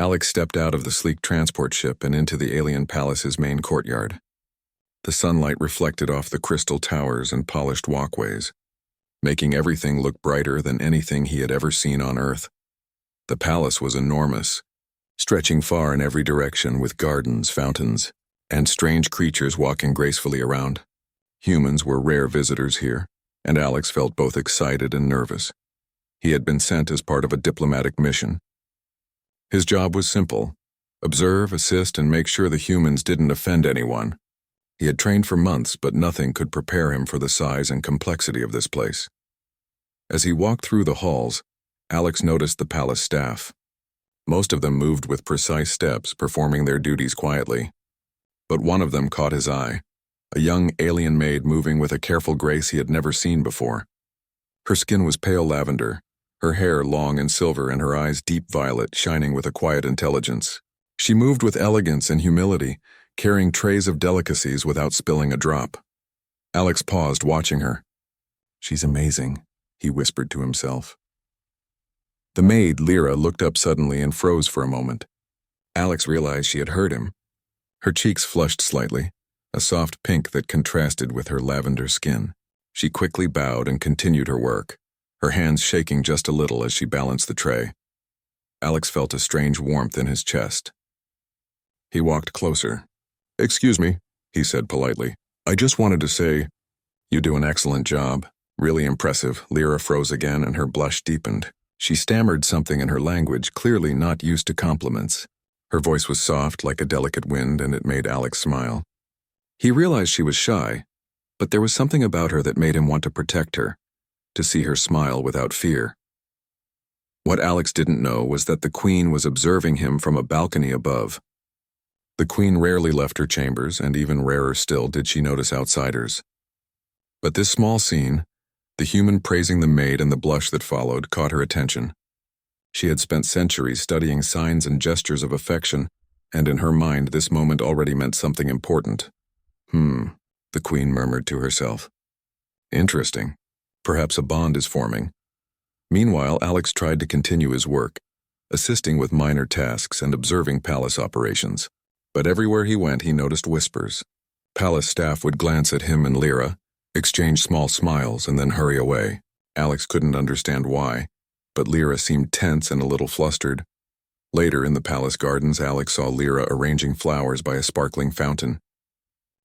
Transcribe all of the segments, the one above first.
Alex stepped out of the sleek transport ship and into the alien palace's main courtyard. The sunlight reflected off the crystal towers and polished walkways, making everything look brighter than anything he had ever seen on Earth. The palace was enormous, stretching far in every direction with gardens, fountains, and strange creatures walking gracefully around. Humans were rare visitors here, and Alex felt both excited and nervous. He had been sent as part of a diplomatic mission. His job was simple: observe, assist, and make sure the humans didn't offend anyone. He had trained for months, but nothing could prepare him for the size and complexity of this place. As he walked through the halls, Alex noticed the palace staff. Most of them moved with precise steps, performing their duties quietly. But one of them caught his eye, a young alien maid moving with a careful grace he had never seen before. Her skin was pale lavender, her hair long and silver, and her eyes deep violet, shining with a quiet intelligence. She moved with elegance and humility, carrying trays of delicacies without spilling a drop. Alex paused, watching her. "She's amazing," he whispered to himself. The maid, Lyra, looked up suddenly and froze for a moment. Alex realized she had heard him. Her cheeks flushed slightly, a soft pink that contrasted with her lavender skin. She quickly bowed and continued her work, her hands shaking just a little as she balanced the tray. Alex felt a strange warmth in his chest. He walked closer. "Excuse me," he said politely. "I just wanted to say, you do an excellent job. Really impressive." Lyra froze again and her blush deepened. She stammered something in her language, clearly not used to compliments. Her voice was soft like a delicate wind, and it made Alex smile. He realized she was shy, but there was something about her that made him want to protect her, to see her smile without fear. What Alex didn't know was that the Queen was observing him from a balcony above. The Queen rarely left her chambers, and even rarer still did she notice outsiders. But this small scene, the human praising the maid and the blush that followed, caught her attention. She had spent centuries studying signs and gestures of affection, and in her mind this moment already meant something important. The Queen murmured to herself. Interesting. Perhaps a bond is forming. Meanwhile, Alex tried to continue his work, assisting with minor tasks and observing palace operations. But everywhere he went, he noticed whispers. Palace staff would glance at him and Lyra, exchange small smiles, and then hurry away. Alex couldn't understand why, but Lyra seemed tense and a little flustered. Later in the palace gardens, Alex saw Lyra arranging flowers by a sparkling fountain.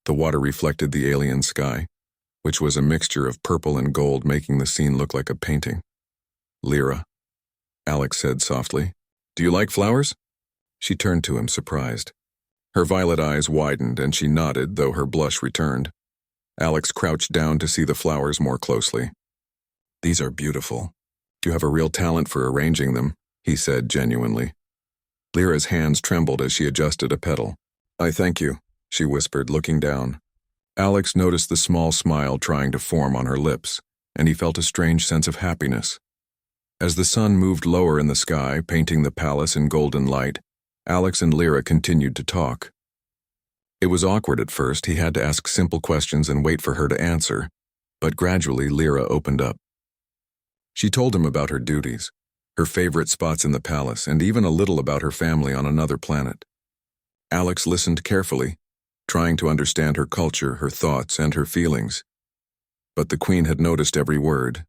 The water reflected the alien sky, which was a mixture of purple and gold, making the scene look like a painting. "Lyra," Alex said softly, "do you like flowers?" She turned to him, surprised. Her violet eyes widened, and she nodded, though her blush returned. Alex crouched down to see the flowers more closely. "These are beautiful. You have a real talent for arranging them," he said genuinely. Lyra's hands trembled as she adjusted a petal. "I thank you," she whispered, looking down. Alex noticed the small smile trying to form on her lips, and he felt a strange sense of happiness. As the sun moved lower in the sky, painting the palace in golden light, Alex and Lyra continued to talk. It was awkward at first. He had to ask simple questions and wait for her to answer, but gradually Lyra opened up. She told him about her duties, her favorite spots in the palace, and even a little about her family on another planet. Alex listened carefully, trying to understand her culture, her thoughts, and her feelings. But the Queen had noticed every word.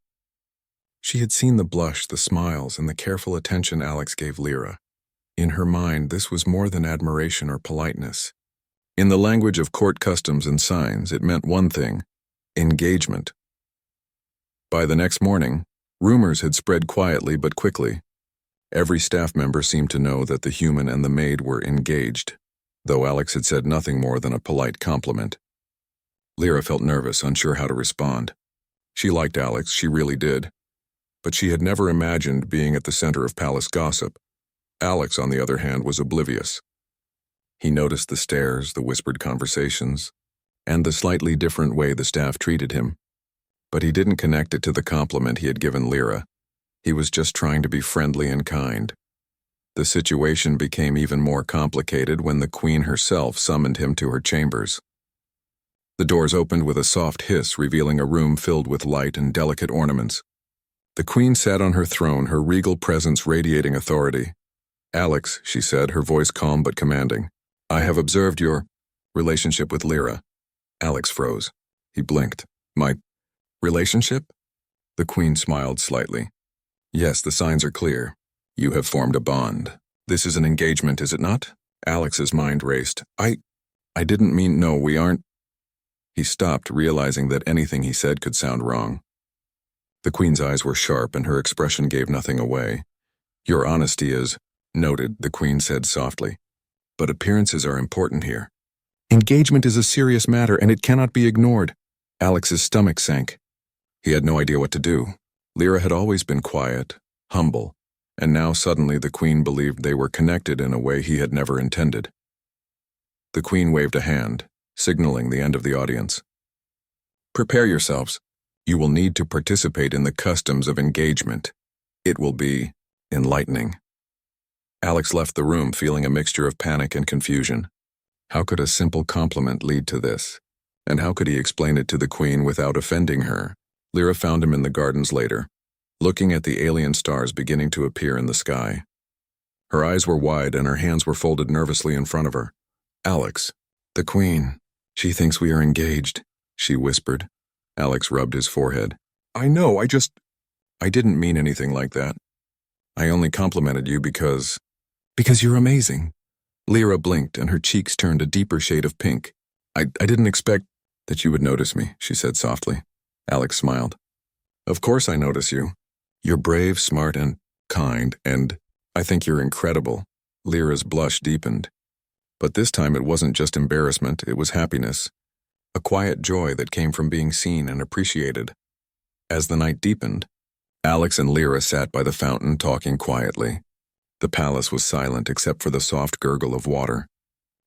She had seen the blush, the smiles, and the careful attention Alex gave Lyra. In her mind, this was more than admiration or politeness. In the language of court customs and signs, it meant one thing: engagement. By the next morning, rumors had spread quietly but quickly. Every staff member seemed to know that the human and the maid were engaged, though Alex had said nothing more than a polite compliment. Lyra felt nervous, unsure how to respond. She liked Alex, she really did. But she had never imagined being at the center of palace gossip. Alex, on the other hand, was oblivious. He noticed the stares, the whispered conversations, and the slightly different way the staff treated him. But he didn't connect it to the compliment he had given Lyra. He was just trying to be friendly and kind. The situation became even more complicated when the Queen herself summoned him to her chambers. The doors opened with a soft hiss, revealing a room filled with light and delicate ornaments. The Queen sat on her throne, her regal presence radiating authority. Alex, she said, her voice calm but commanding. I have observed your relationship with Lyra. Alex froze. He blinked. My relationship? The Queen smiled slightly. Yes, the signs are clear. You have formed a bond. This is an engagement, is it not? Alex's mind raced. I didn't mean no, we aren't. He stopped, realizing that anything he said could sound wrong. The Queen's eyes were sharp and her expression gave nothing away. Your honesty is noted, the Queen said softly. But appearances are important here. Engagement is a serious matter and it cannot be ignored. Alex's stomach sank. He had no idea what to do. Lyra had always been quiet, humble, and now suddenly the Queen believed they were connected in a way he had never intended. The Queen waved a hand, signaling the end of the audience. Prepare yourselves. You will need to participate in the customs of engagement. It will be enlightening. Alex left the room feeling a mixture of panic and confusion. How could a simple compliment lead to this? And how could he explain it to the Queen without offending her? Lyra found him in the gardens later, looking at the alien stars beginning to appear in the sky. Her eyes were wide and her hands were folded nervously in front of her. Alex, the Queen, she thinks we are engaged, she whispered. Alex rubbed his forehead. I know, I didn't mean anything like that. I only complimented you because you're amazing. Lyra blinked and her cheeks turned a deeper shade of pink. I didn't expect that you would notice me, she said softly. Alex smiled. Of course I notice you. You're brave, smart, and kind, and I think you're incredible. Lyra's blush deepened. But this time it wasn't just embarrassment, it was happiness. A quiet joy that came from being seen and appreciated. As the night deepened, Alex and Lyra sat by the fountain talking quietly. The palace was silent except for the soft gurgle of water.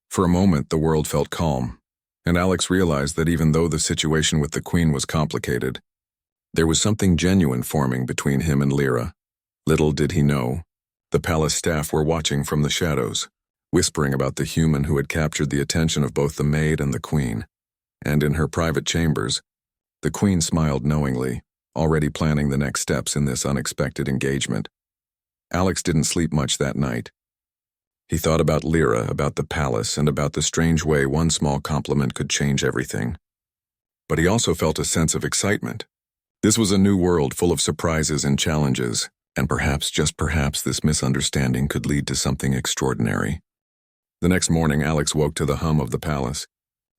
For a moment the world felt calm, and Alex realized that even though the situation with the Queen was complicated, there was something genuine forming between him and Lyra. Little did he know, the palace staff were watching from the shadows, whispering about the human who had captured the attention of both the Maid and the Queen. And in her private chambers, the Queen smiled knowingly, already planning the next steps in this unexpected engagement. Alex didn't sleep much that night. He thought about Lyra, about the palace, and about the strange way one small compliment could change everything. But he also felt a sense of excitement. This was a new world full of surprises and challenges, and perhaps, just perhaps, this misunderstanding could lead to something extraordinary. The next morning, Alex woke to the hum of the palace.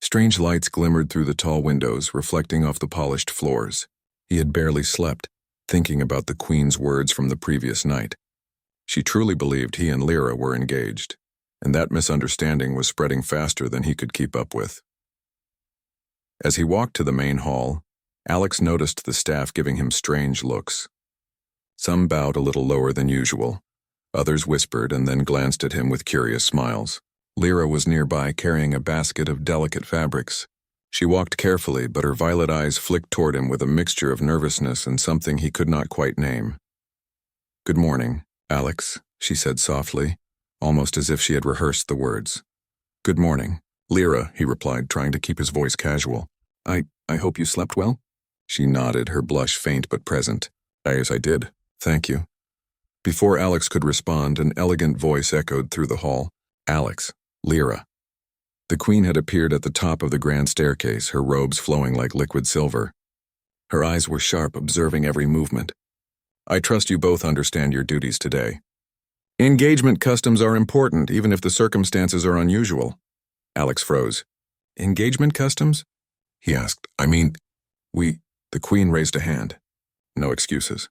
Strange lights glimmered through the tall windows, reflecting off the polished floors. He had barely slept, thinking about the Queen's words from the previous night. She truly believed he and Lyra were engaged, and that misunderstanding was spreading faster than he could keep up with. As he walked to the main hall, Alex noticed the staff giving him strange looks. Some bowed a little lower than usual. Others whispered and then glanced at him with curious smiles. Lyra was nearby carrying a basket of delicate fabrics. She walked carefully, but her violet eyes flicked toward him with a mixture of nervousness and something he could not quite name. Good morning, Alex, she said softly, almost as if she had rehearsed the words. Good morning, Lyra, he replied, trying to keep his voice casual. I hope you slept well? She nodded, her blush faint but present. Yes, I did. Thank you. Before Alex could respond, an elegant voice echoed through the hall. Alex, Lyra. The Queen had appeared at the top of the grand staircase, her robes flowing like liquid silver. Her eyes were sharp, observing every movement. I trust you both understand your duties today. Engagement customs are important, even if the circumstances are unusual. Alex froze. Engagement customs? He asked. The Queen raised a hand. No excuses.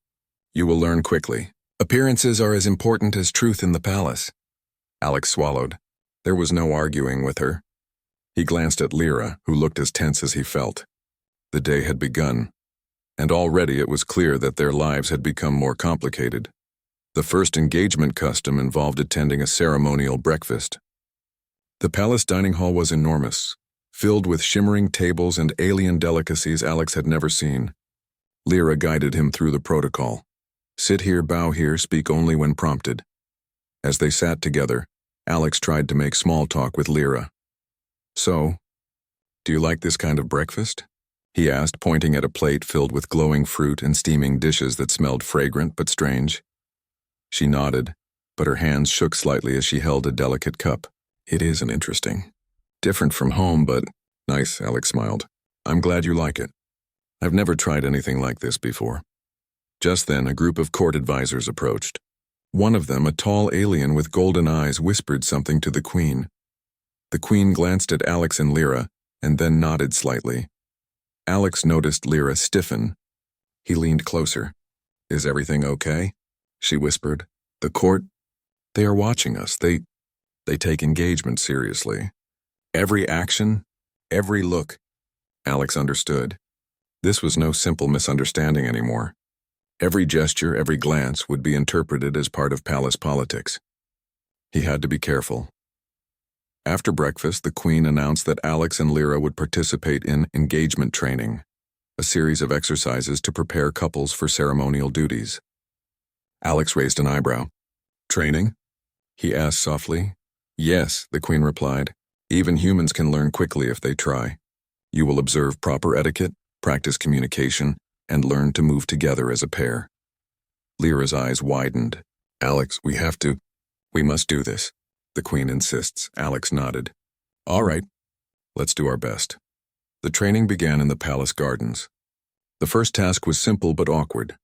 You will learn quickly. Appearances are as important as truth in the palace. Alex swallowed. There was no arguing with her. He glanced at Lyra, who looked as tense as he felt. The day had begun, and already it was clear that their lives had become more complicated. The first engagement custom involved attending a ceremonial breakfast. The palace dining hall was enormous, filled with shimmering tables and alien delicacies Alex had never seen. Lyra guided him through the protocol. Sit here, bow here, speak only when prompted. As they sat together, Alex tried to make small talk with Lyra. So, do you like this kind of breakfast? He asked, pointing at a plate filled with glowing fruit and steaming dishes that smelled fragrant but strange. She nodded, but her hands shook slightly as she held a delicate cup. It isn't interesting. Different from home, but nice, Alex smiled. I'm glad you like it. I've never tried anything like this before. Just then, a group of court advisors approached. One of them, a tall alien with golden eyes, whispered something to the Queen. The Queen glanced at Alex and Lyra, and then nodded slightly. Alex noticed Lyra stiffen. He leaned closer. Is everything okay? She whispered. The court? They are watching us. They take engagement seriously. Every action, every look. Alex understood. This was no simple misunderstanding anymore. Every gesture, every glance would be interpreted as part of palace politics. He had to be careful. After breakfast, the Queen announced that Alex and Lyra would participate in engagement training, a series of exercises to prepare couples for ceremonial duties. Alex raised an eyebrow. Training? He asked softly. Yes, the Queen replied. Even humans can learn quickly if they try. You will observe proper etiquette, practice communication, and learn to move together as a pair. Lyra's eyes widened. Alex, we must do this. The Queen insists. Alex nodded. All right, let's do our best. The training began in the palace gardens. The first task was simple but awkward,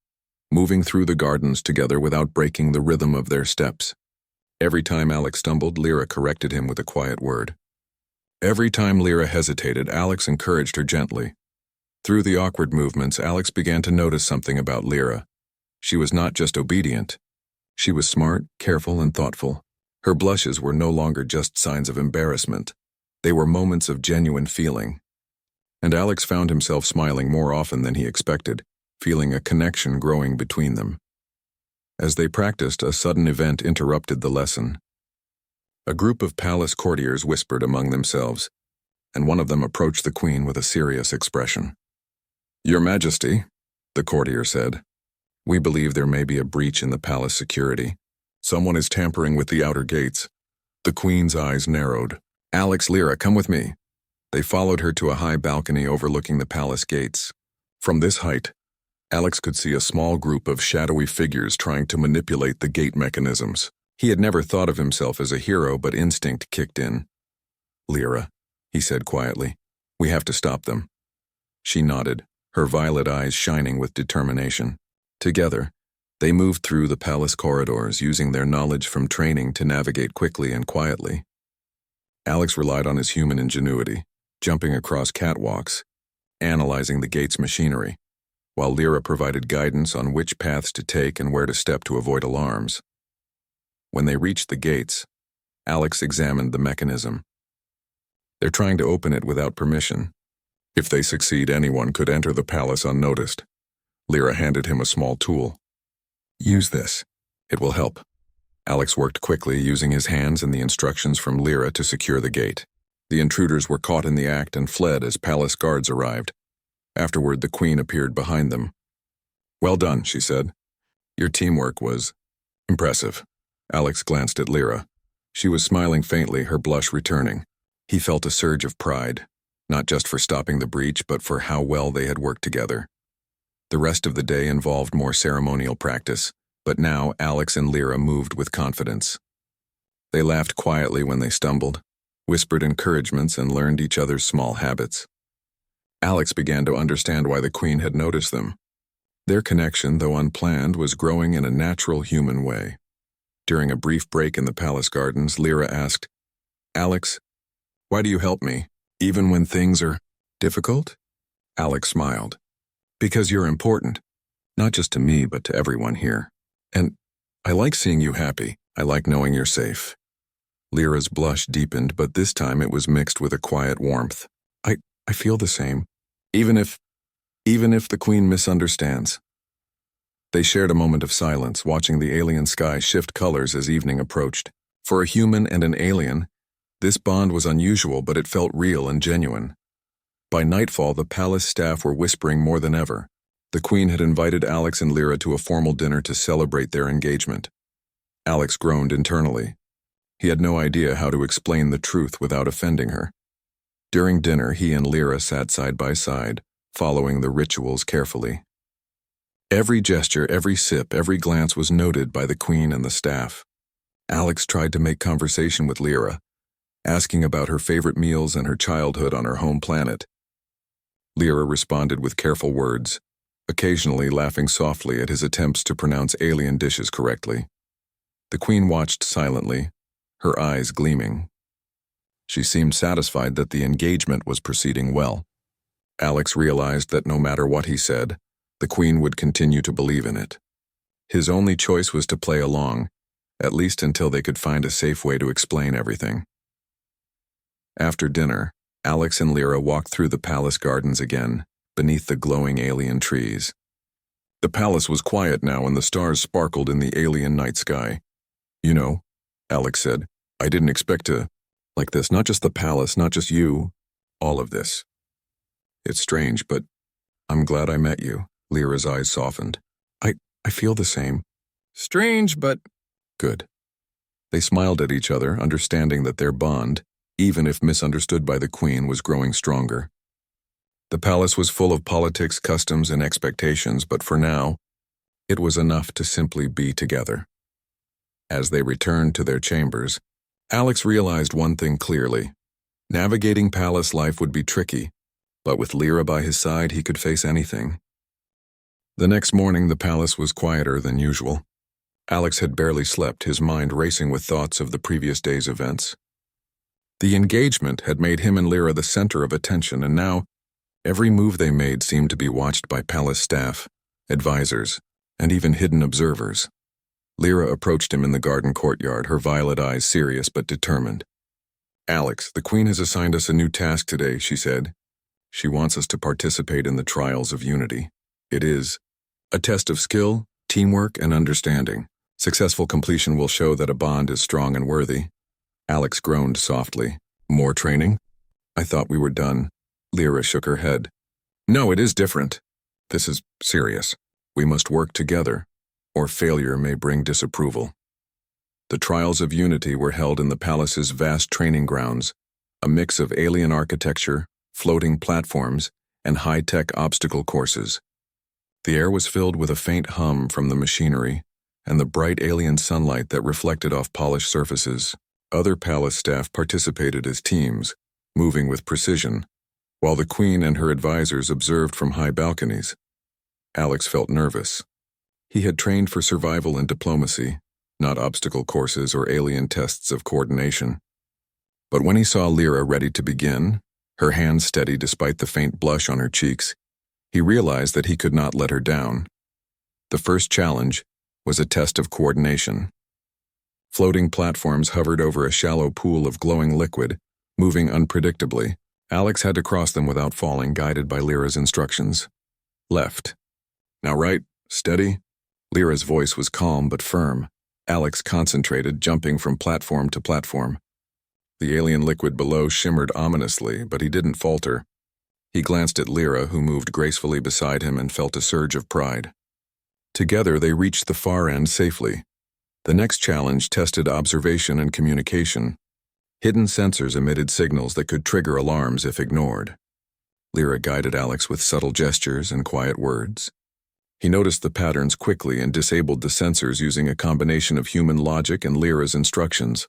moving through the gardens together without breaking the rhythm of their steps. Every time Alex stumbled, Lyra corrected him with a quiet word. Every time Lyra hesitated, Alex encouraged her gently. Through the awkward movements, Alex began to notice something about Lyra. She was not just obedient. She was smart, careful, and thoughtful. Her blushes were no longer just signs of embarrassment. They were moments of genuine feeling. And Alex found himself smiling more often than he expected, feeling a connection growing between them. As they practiced, a sudden event interrupted the lesson. A group of palace courtiers whispered among themselves, and one of them approached the Queen with a serious expression. Your Majesty, the courtier said, we believe there may be a breach in the palace security. Someone is tampering with the outer gates. The Queen's eyes narrowed. Alex, Lyra, come with me. They followed her to a high balcony overlooking the palace gates. From this height, Alex could see a small group of shadowy figures trying to manipulate the gate mechanisms. He had never thought of himself as a hero, but instinct kicked in. Lyra, he said quietly, we have to stop them. She nodded, her violet eyes shining with determination. Together, they moved through the palace corridors, using their knowledge from training to navigate quickly and quietly. Alex relied on his human ingenuity, jumping across catwalks, analyzing the gate's machinery, while Lyra provided guidance on which paths to take and where to step to avoid alarms. When they reached the gates, Alex examined the mechanism. They're trying to open it without permission. If they succeed, anyone could enter the palace unnoticed. Lyra handed him a small tool. Use this. It will help. Alex worked quickly, using his hands and the instructions from Lyra to secure the gate. The intruders were caught in the act and fled as palace guards arrived. Afterward, the Queen appeared behind them. Well done, she said. Your teamwork was impressive. Alex glanced at Lyra. She was smiling faintly, her blush returning. He felt a surge of pride, not just for stopping the breach, but for how well they had worked together. The rest of the day involved more ceremonial practice, but now Alex and Lyra moved with confidence. They laughed quietly when they stumbled, whispered encouragements, and learned each other's small habits. Alex began to understand why the Queen had noticed them. Their connection, though unplanned, was growing in a natural human way. During a brief break in the palace gardens, Lyra asked, Alex, why do you help me, even when things are difficult? Alex smiled. Because you're important, not just to me, but to everyone here. And I like seeing you happy. I like knowing you're safe. Lyra's blush deepened, but this time it was mixed with a quiet warmth. I feel the same, even if the Queen misunderstands. They shared a moment of silence, watching the alien sky shift colors as evening approached. For a human and an alien, this bond was unusual, but it felt real and genuine. By nightfall, the palace staff were whispering more than ever. The Queen had invited Alex and Lyra to a formal dinner to celebrate their engagement. Alex groaned internally. He had no idea how to explain the truth without offending her. During dinner, he and Lyra sat side by side, following the rituals carefully. Every gesture, every sip, every glance was noted by the Queen and the staff. Alex tried to make conversation with Lyra, asking about her favorite meals and her childhood on her home planet. Lyra responded with careful words, occasionally laughing softly at his attempts to pronounce alien dishes correctly. The Queen watched silently, her eyes gleaming. She seemed satisfied that the engagement was proceeding well. Alex realized that no matter what he said, the Queen would continue to believe in it. His only choice was to play along, at least until they could find a safe way to explain everything. After dinner, Alex and Lyra walked through the palace gardens again, beneath the glowing alien trees. The palace was quiet now and the stars sparkled in the alien night sky. "You know," Alex said, "I didn't expect to, like this, not just the palace, not just you, all of this. It's strange, but I'm glad I met you." Lyra's eyes softened. I feel the same. Strange, but good. They smiled at each other, understanding that their bond, even if misunderstood by the Queen, was growing stronger. The palace was full of politics, customs, and expectations, but for now, it was enough to simply be together. As they returned to their chambers, Alex realized one thing clearly. Navigating palace life would be tricky, but with Lyra by his side, he could face anything. The next morning, the palace was quieter than usual. Alex had barely slept, his mind racing with thoughts of the previous day's events. The engagement had made him and Lyra the center of attention, and now, every move they made seemed to be watched by palace staff, advisors, and even hidden observers. Lyra approached him in the garden courtyard, her violet eyes serious but determined. "Alex, the Queen has assigned us a new task today," she said. "She wants us to participate in the trials of unity. It is a test of skill, teamwork, and understanding. Successful completion will show that a bond is strong and worthy." Alex groaned softly. "More training? I thought we were done." Lyra shook her head. "No, it is different. This is serious. We must work together, or failure may bring disapproval." The trials of unity were held in the palace's vast training grounds, a mix of alien architecture, floating platforms, and high-tech obstacle courses. The air was filled with a faint hum from the machinery and the bright alien sunlight that reflected off polished surfaces. Other palace staff participated as teams, moving with precision, while the Queen and her advisors observed from high balconies. Alex felt nervous. He had trained for survival and diplomacy, not obstacle courses or alien tests of coordination. But when he saw Lyra ready to begin, her hands steady despite the faint blush on her cheeks, he realized that he could not let her down. The first challenge was a test of coordination. Floating platforms hovered over a shallow pool of glowing liquid, moving unpredictably. Alex had to cross them without falling, guided by Lyra's instructions. "Left. Now right, steady." Lyra's voice was calm but firm. Alex concentrated, jumping from platform to platform. The alien liquid below shimmered ominously, but he didn't falter. He glanced at Lyra, who moved gracefully beside him, and felt a surge of pride. Together, they reached the far end safely. The next challenge tested observation and communication. Hidden sensors emitted signals that could trigger alarms if ignored. Lyra guided Alex with subtle gestures and quiet words. He noticed the patterns quickly and disabled the sensors using a combination of human logic and Lyra's instructions.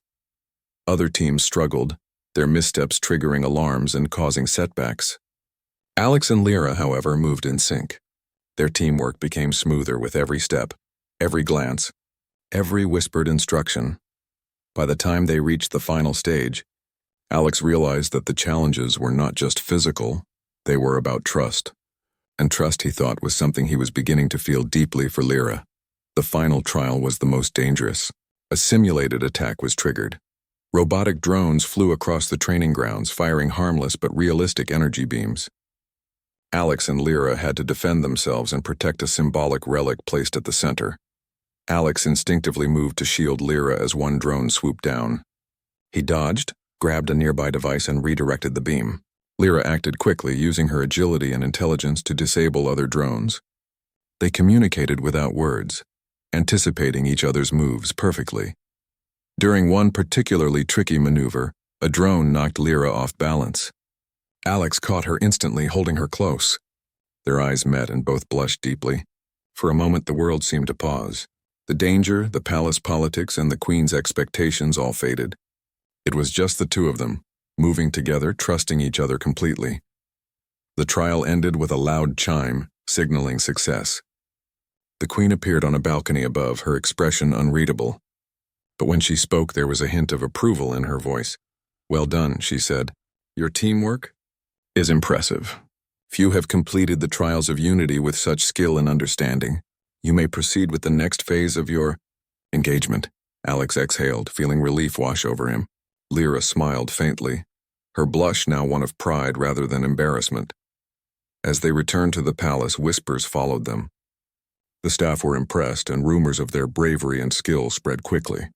Other teams struggled, their missteps triggering alarms and causing setbacks. Alex and Lyra, however, moved in sync. Their teamwork became smoother with every step, every glance, every whispered instruction. By the time they reached the final stage, Alex realized that the challenges were not just physical, they were about trust. And trust, he thought, was something he was beginning to feel deeply for Lyra. The final trial was the most dangerous. A simulated attack was triggered. Robotic drones flew across the training grounds, firing harmless but realistic energy beams. Alex and Lyra had to defend themselves and protect a symbolic relic placed at the center. Alex instinctively moved to shield Lyra as one drone swooped down. He dodged, grabbed a nearby device, and redirected the beam. Lyra acted quickly, using her agility and intelligence to disable other drones. They communicated without words, anticipating each other's moves perfectly. During one particularly tricky maneuver, a drone knocked Lyra off balance. Alex caught her instantly, holding her close. Their eyes met and both blushed deeply. For a moment, the world seemed to pause. The danger, the palace politics, and the queen's expectations all faded. It was just the two of them, moving together, trusting each other completely. The trial ended with a loud chime, signaling success. The queen appeared on a balcony above, her expression unreadable. But when she spoke, there was a hint of approval in her voice. "Well done," she said. "Your teamwork is impressive. Few have completed the trials of unity with such skill and understanding. You may proceed with the next phase of your engagement." Alex exhaled, feeling relief wash over him. Lyra smiled faintly, her blush now one of pride rather than embarrassment. As they returned to the palace, whispers followed them. The staff were impressed, and rumors of their bravery and skill spread quickly.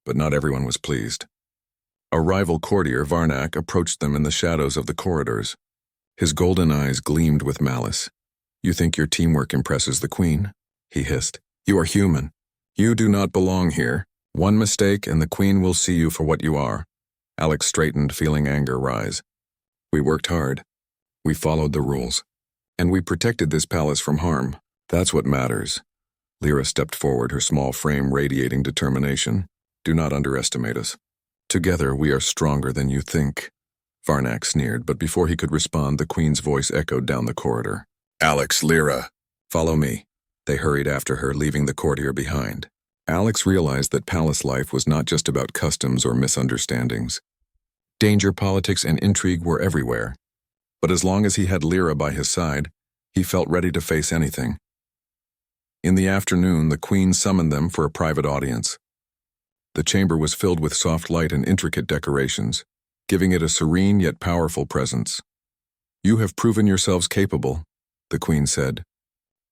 But not everyone was pleased. A rival courtier, Varnak, approached them in the shadows of the corridors. His golden eyes gleamed with malice. "You think your teamwork impresses the queen?" he hissed. "You are human. You do not belong here. One mistake and the queen will see you for what you are." Alex straightened, feeling anger rise. "We worked hard. We followed the rules. And we protected this palace from harm. That's what matters." Lyra stepped forward, her small frame radiating determination. "Do not underestimate us. Together we are stronger than you think." Varnak sneered, but before he could respond, the queen's voice echoed down the corridor. "Alex, Lyra, follow me." They hurried after her, leaving the courtier behind. Alex realized that palace life was not just about customs or misunderstandings. Danger, politics, and intrigue were everywhere. But as long as he had Lyra by his side, he felt ready to face anything. In the afternoon, the queen summoned them for a private audience. The chamber was filled with soft light and intricate decorations, giving it a serene yet powerful presence. "You have proven yourselves capable," the queen said.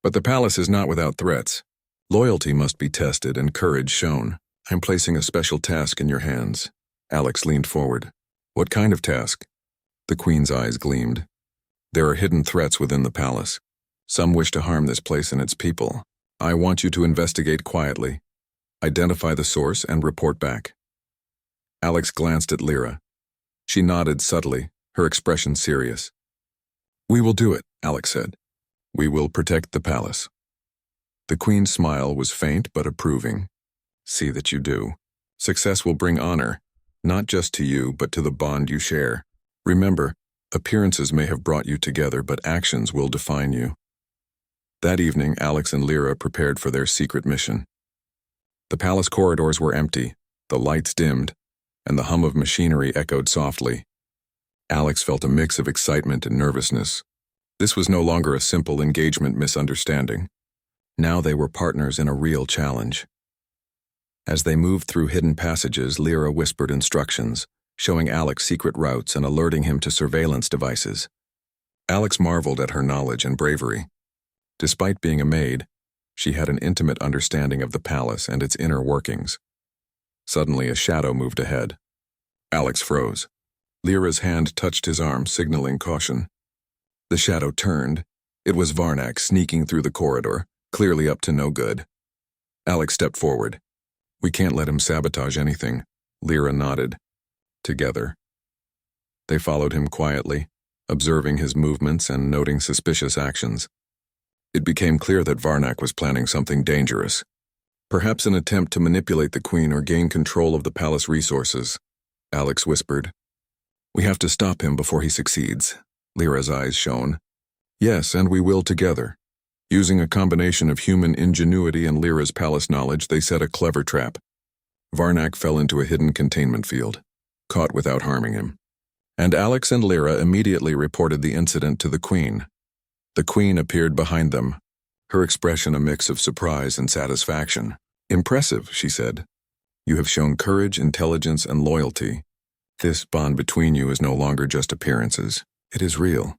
"But the palace is not without threats. Loyalty must be tested and courage shown. I'm placing a special task in your hands." Alex leaned forward. "What kind of task?" The queen's eyes gleamed. "There are hidden threats within the palace. Some wish to harm this place and its people. I want you to investigate quietly, identify the source, and report back." Alex glanced at Lyra. She nodded subtly, her expression serious. "We will do it," Alex said. "We will protect the palace." The queen's smile was faint but approving. "See that you do. Success will bring honor, not just to you, but to the bond you share. Remember, appearances may have brought you together, but actions will define you." That evening, Alex and Lyra prepared for their secret mission. The palace corridors were empty, the lights dimmed, and the hum of machinery echoed softly. Alex felt a mix of excitement and nervousness. This was no longer a simple engagement misunderstanding. Now they were partners in a real challenge. As they moved through hidden passages, Lyra whispered instructions, showing Alex secret routes and alerting him to surveillance devices. Alex marveled at her knowledge and bravery. Despite being a maid, she had an intimate understanding of the palace and its inner workings. Suddenly, a shadow moved ahead. Alex froze. Lyra's hand touched his arm, signaling caution. The shadow turned. It was Varnak sneaking through the corridor, clearly up to no good. Alex stepped forward. "We can't let him sabotage anything." Lyra nodded. Together. They followed him quietly, observing his movements and noting suspicious actions. It became clear that Varnak was planning something dangerous. Perhaps an attempt to manipulate the queen or gain control of the palace resources, Alex whispered. "We have to stop him before he succeeds." Lyra's eyes shone. "Yes, and we will together." Using a combination of human ingenuity and Lyra's palace knowledge, they set a clever trap. Varnak fell into a hidden containment field, caught without harming him. And Alex and Lyra immediately reported the incident to the queen. The queen appeared behind them, her expression a mix of surprise and satisfaction. "Impressive," she said. "You have shown courage, intelligence, and loyalty. This bond between you is no longer just appearances. It is real."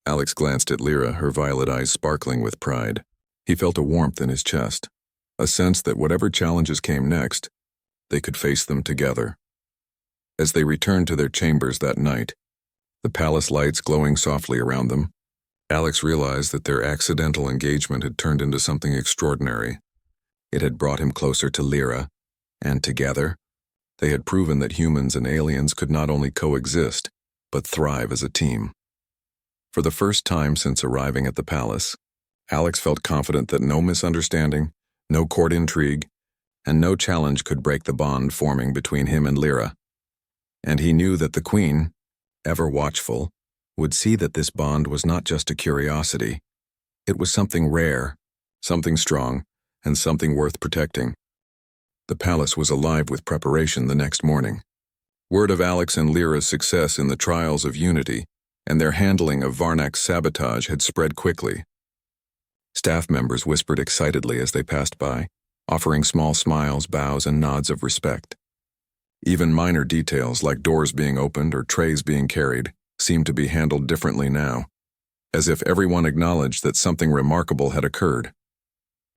Alex glanced at Lyra, her violet eyes sparkling with pride. He felt a warmth in his chest, a sense that whatever challenges came next, they could face them together. As they returned to their chambers that night, the palace lights glowing softly around them, Alex realized that their accidental engagement had turned into something extraordinary. It had brought him closer to Lyra, and together, they had proven that humans and aliens could not only coexist, but thrive as a team. For the first time since arriving at the palace, Alex felt confident that no misunderstanding, No court intrigue, and no challenge could break the bond forming between him and Lyra. And he knew that the Queen, ever watchful, would see that this bond was not just a curiosity. It was something rare, something strong, and something worth protecting. The palace was alive with preparation the next morning. Word of Alex and Lyra's success in the trials of Unity and their handling of Varnak's sabotage had spread quickly. Staff members whispered excitedly as they passed by, offering small smiles, bows, and nods of respect. Even minor details like doors being opened or trays being carried seemed to be handled differently now, as if everyone acknowledged that something remarkable had occurred.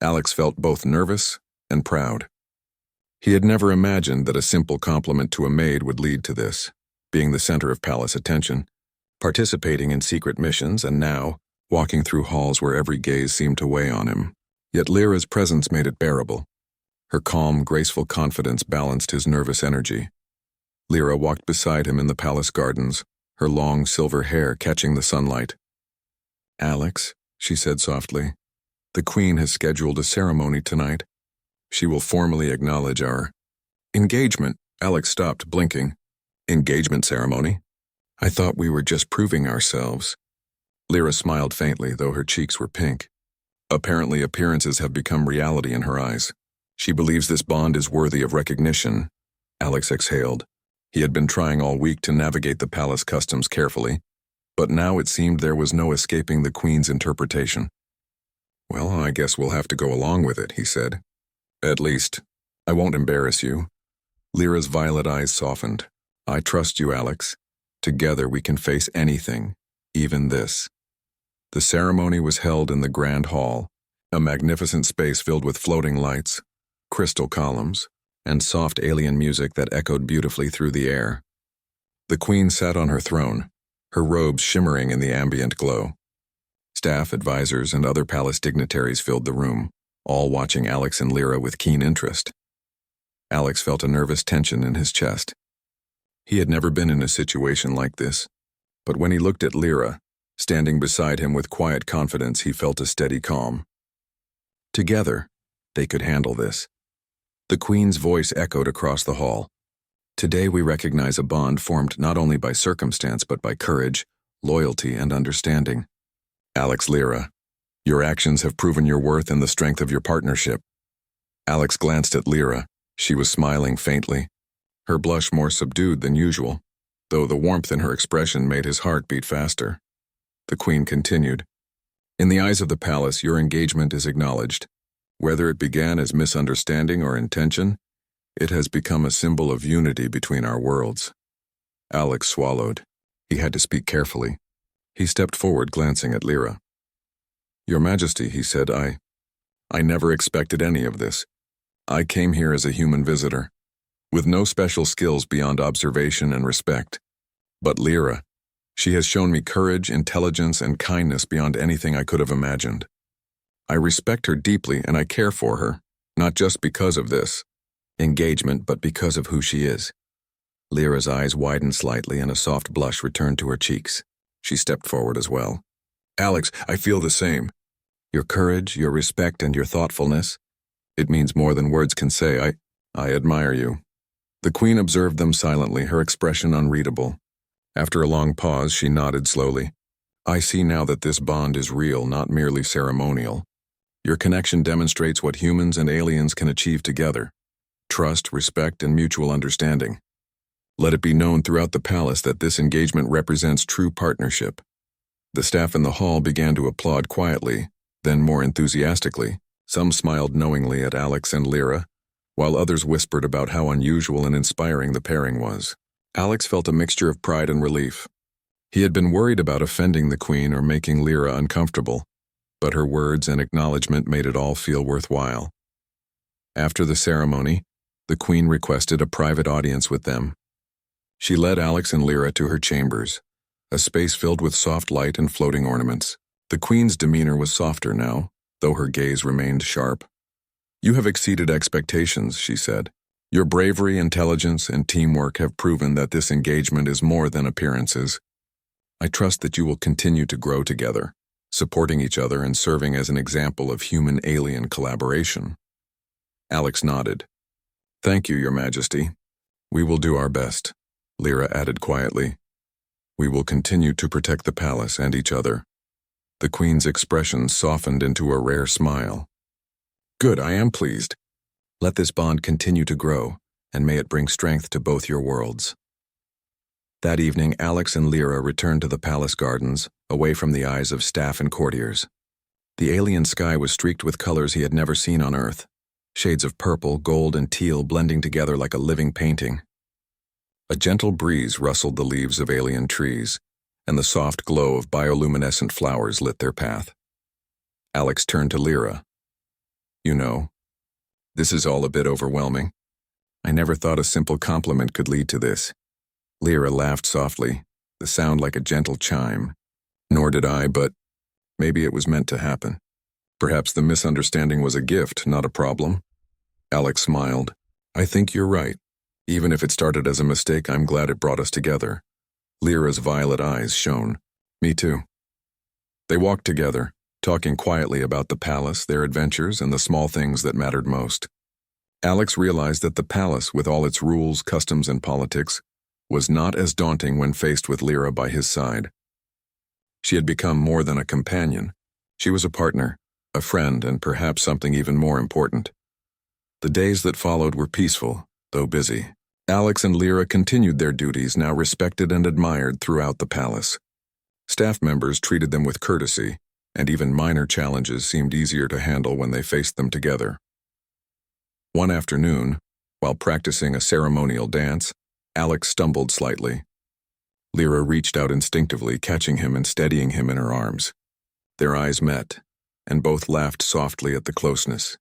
Alex felt both nervous and proud. He had never imagined that a simple compliment to a maid would lead to this, being the center of palace attention, participating in secret missions, and now walking through halls where every gaze seemed to weigh on him. Yet Lyra's presence made it bearable. Her calm, graceful confidence balanced his nervous energy. Lyra walked beside him in the palace gardens, her long silver hair catching the sunlight. "Alex," she said softly, "the Queen has scheduled a ceremony tonight. She will formally acknowledge our engagement." Alex stopped, blinking. "Engagement ceremony? I thought we were just proving ourselves." Lyra smiled faintly, though her cheeks were pink. Apparently, appearances have become reality in her eyes. She believes this bond is worthy of recognition. Alex exhaled. He had been trying all week to navigate the palace customs carefully, but now it seemed there was no escaping the Queen's interpretation. "Well, I guess we'll have to go along with it," he said. "At least, I won't embarrass you." Lyra's violet eyes softened. "I trust you, Alex. Together we can face anything, even this." The ceremony was held in the Grand Hall, a magnificent space filled with floating lights, crystal columns, and soft alien music that echoed beautifully through the air. The Queen sat on her throne, her robes shimmering in the ambient glow. Staff, advisors, and other palace dignitaries filled the room, all watching Alex and Lyra with keen interest. Alex felt a nervous tension in his chest. He had never been in a situation like this, but when he looked at Lyra, standing beside him with quiet confidence, he felt a steady calm. Together, they could handle this. The Queen's voice echoed across the hall. "Today we recognize a bond formed not only by circumstance but by courage, loyalty, and understanding. Alex, Lyra, your actions have proven your worth and the strength of your partnership." Alex glanced at Lyra. She was smiling faintly, her blush more subdued than usual, though the warmth in her expression made his heart beat faster. The Queen continued, "In the eyes of the palace, your engagement is acknowledged. Whether it began as misunderstanding or intention, it has become a symbol of unity between our worlds." Alex swallowed. He had to speak carefully. He stepped forward, glancing at Lyra. "Your Majesty," he said, I never expected any of this. I came here as a human visitor, with no special skills beyond observation and respect. But Lyra, she has shown me courage, intelligence, and kindness beyond anything I could have imagined. I respect her deeply and I care for her, not just because of this engagement, but because of who she is." Lyra's eyes widened slightly and a soft blush returned to her cheeks. She stepped forward as well. "Alex, I feel the same. Your courage, your respect, and your thoughtfulness, it means more than words can say. I admire you." The Queen observed them silently, her expression unreadable. After a long pause, she nodded slowly. "I see now that this bond is real, not merely ceremonial. Your connection demonstrates what humans and aliens can achieve together: trust, respect, and mutual understanding. Let it be known throughout the palace that this engagement represents true partnership." The staff in the hall began to applaud quietly, then more enthusiastically. Some smiled knowingly at Alex and Lyra, while others whispered about how unusual and inspiring the pairing was. Alex felt a mixture of pride and relief. He had been worried about offending the Queen or making Lyra uncomfortable, but her words and acknowledgement made it all feel worthwhile. After the ceremony, the Queen requested a private audience with them. She led Alex and Lyra to her chambers, a space filled with soft light and floating ornaments. The Queen's demeanor was softer now, though her gaze remained sharp. "You have exceeded expectations," she said. "Your bravery, intelligence, and teamwork have proven that this engagement is more than appearances. I trust that you will continue to grow together, supporting each other and serving as an example of human-alien collaboration." Alex nodded. Thank you, Your Majesty. We will do our best, Lyra added quietly. We will continue to protect the palace and each other. The Queen's expression softened into a rare smile. Good, I am pleased. Let this bond continue to grow, and may it bring strength to both your worlds. That evening, Alex and Lyra returned to the palace gardens, away from the eyes of staff and courtiers. The alien sky was streaked with colors he had never seen on Earth, shades of purple, gold, and teal blending together like a living painting. A gentle breeze rustled the leaves of alien trees, and the soft glow of bioluminescent flowers lit their path. Alex turned to Lyra. You know, this is all a bit overwhelming. I never thought a simple compliment could lead to this. Lyra laughed softly, the sound like a gentle chime. Nor did I, but maybe it was meant to happen. Perhaps the misunderstanding was a gift, not a problem. Alex smiled. I think you're right. Even if it started as a mistake, I'm glad it brought us together. Lyra's violet eyes shone. Me too. They walked together, talking quietly about the palace, their adventures, and the small things that mattered most. Alex realized that the palace, with all its rules, customs, and politics, was not as daunting when faced with Lyra by his side. She had become more than a companion. She was a partner, a friend, and perhaps something even more important. The days that followed were peaceful, though busy. Alex and Lyra continued their duties, now respected and admired throughout the palace. Staff members treated them with courtesy, and even minor challenges seemed easier to handle when they faced them together. One afternoon, while practicing a ceremonial dance, Alex stumbled slightly. Lyra reached out instinctively, catching him and steadying him in her arms. Their eyes met, and both laughed softly at the closeness.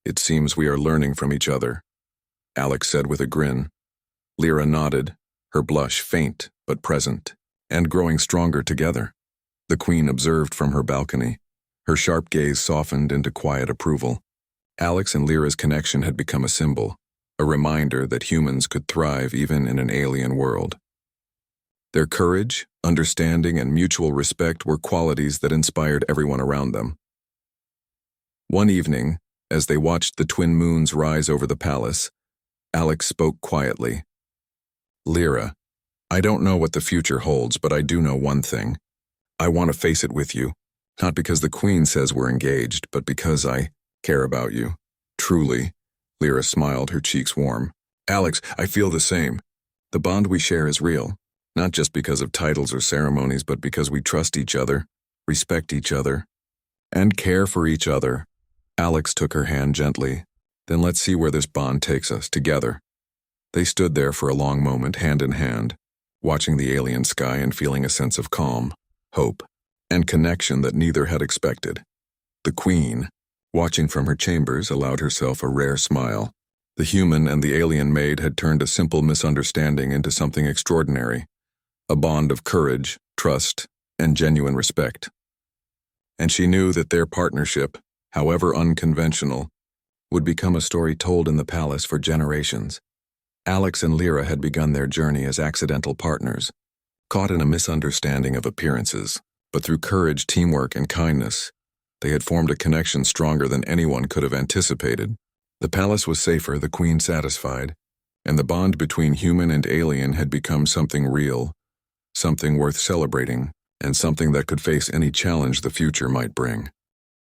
It seems we are learning from each other, Alex said with a grin. Lyra nodded, her blush faint but present, and growing stronger together. The Queen observed from her balcony. Her sharp gaze softened into quiet approval. Alex and Lyra's connection had become a symbol, a reminder that humans could thrive even in an alien world. Their courage, understanding, and mutual respect were qualities that inspired everyone around them. One evening, as they watched the twin moons rise over the palace, Alex spoke quietly. Lyra, I don't know what the future holds, but I do know one thing. I want to face it with you, not because the Queen says we're engaged, but because I care about you. Truly, Lyra smiled, her cheeks warm. Alex, I feel the same. The bond we share is real, not just because of titles or ceremonies, but because we trust each other, respect each other, and care for each other. Alex took her hand gently. Then let's see where this bond takes us, together. They stood there for a long moment, hand in hand, watching the alien sky and feeling a sense of calm, hope, and connection that neither had expected. The Queen, watching from her chambers, allowed herself a rare smile. The human and the alien maid had turned a simple misunderstanding into something extraordinary, a bond of courage, trust, and genuine respect. And she knew that their partnership, however unconventional, would become a story told in the palace for generations. Alex and Lyra had begun their journey as accidental partners, caught in a misunderstanding of appearances, but through courage, teamwork, and kindness, they had formed a connection stronger than anyone could have anticipated. The palace was safer, the Queen satisfied, and the bond between human and alien had become something real, something worth celebrating, and something that could face any challenge the future might bring.